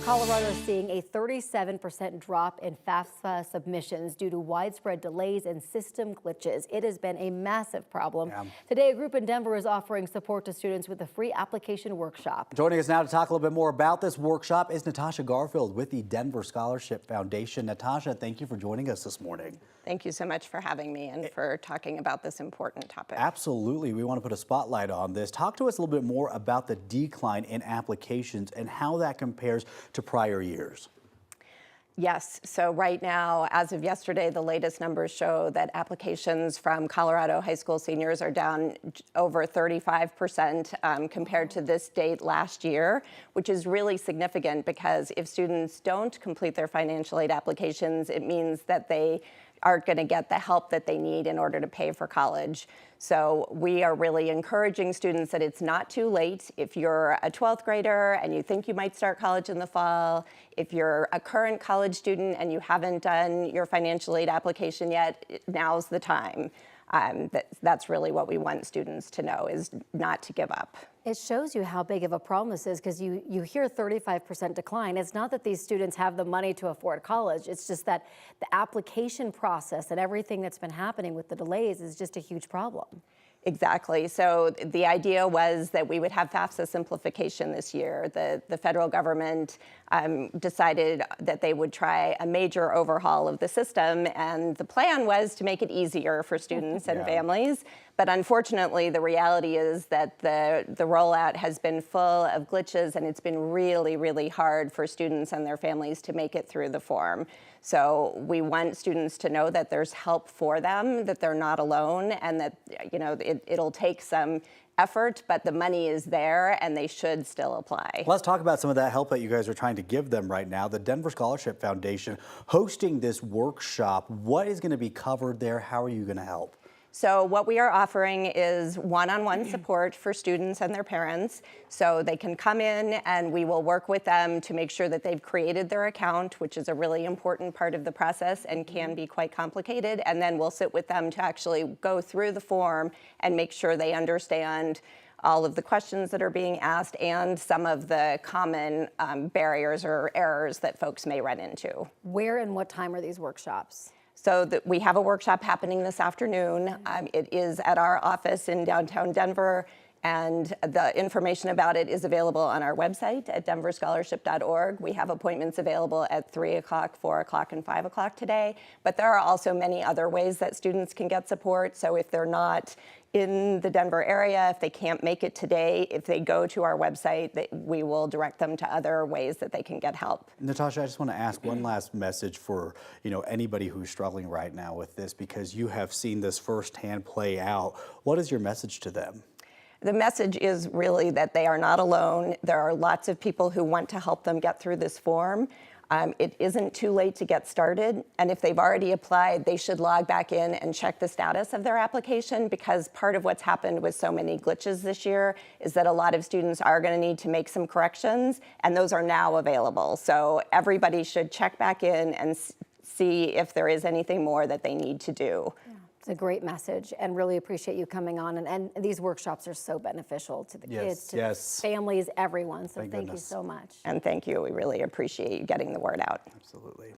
Colorado is seeing a 37% drop in FAFSA submissions due to widespread delays and system glitches. It has been a massive problem. Today, a group in Denver is offering support to students with a free application workshop. Joining us now to talk a little bit more about this workshop is Natasha Garfield with the Denver Scholarship Foundation. Natasha, thank you for joining us this morning. Thank you so much for having me and for talking about this important topic. Absolutely. We want to put a spotlight on this. Talk to us a little bit more about the decline in applications and how that compares to prior years. Yes, so right now, as of yesterday, the latest numbers show that applications from Colorado high school seniors are down over 35% compared to this date last year, which is really significant because if students don't complete their financial aid applications, it means that they aren't going to get the help that they need in order to pay for college. So we are really encouraging students that it's not too late. If you're a 12th grader and you think you might start college in the fall, if you're a current college student and you haven't done your financial aid application yet, now's the time. That's really what we want students to know, is not to give up. It shows you how big of a problem this is because you hear 35% decline. It's not that these students have the money to afford college. It's just that the application process and everything that's been happening with the delays is just a huge problem. Exactly. So the idea was that we would have FAFSA simplification this year. The federal government decided that they would try a major overhaul of the system, and the plan was to make it easier for students and families. But unfortunately, the reality is that the rollout has been full of glitches, and it's been really, really hard for students and their families to make it through the form. So we want students to know that there's help for them, that they're not alone, and that it'll take some effort, but the money is there and they should still apply. Let's talk about some of that help that you guys are trying to give them right now. The Denver Scholarship Foundation hosting this workshop. What is going to be covered there? How are you going to help? So what we are offering is one-on-one support for students and their parents. So they can come in and we will work with them to make sure that they've created their account, which is a really important part of the process and can be quite complicated. And then we'll sit with them to actually go through the form and make sure they understand all of the questions that are being asked and some of the common barriers or errors that folks may run into. Where and what time are these workshops? So we have a workshop happening this afternoon. It is at our office in downtown Denver, and the information about it is available on our website at denverscholarship.org. We have appointments available at 3 o'clock, 4 o'clock, and 5 o'clock today. But there are also many other ways that students can get support. So if they're not in the Denver area, if they can't make it today, if they go to our website, we will direct them to other ways that they can get help. Natasha, I just want to ask one last message for anybody who's struggling right now with this, because you have seen this firsthand play out. What is your message to them? The message is really that they are not alone. There are lots of people who want to help them get through this form. It isn't too late to get started, and if they've already applied, they should log back in and check the status of their application, because part of what's happened with so many glitches this year is that a lot of students are going to need to make some corrections, and those are now available. So everybody should check back in and see if there is anything more that they need to do. It's a great message, and really appreciate you coming on. And these workshops are so beneficial to the kids, to the families, everyone. So thank you so much. And thank you. We really appreciate you getting the word out. Absolutely.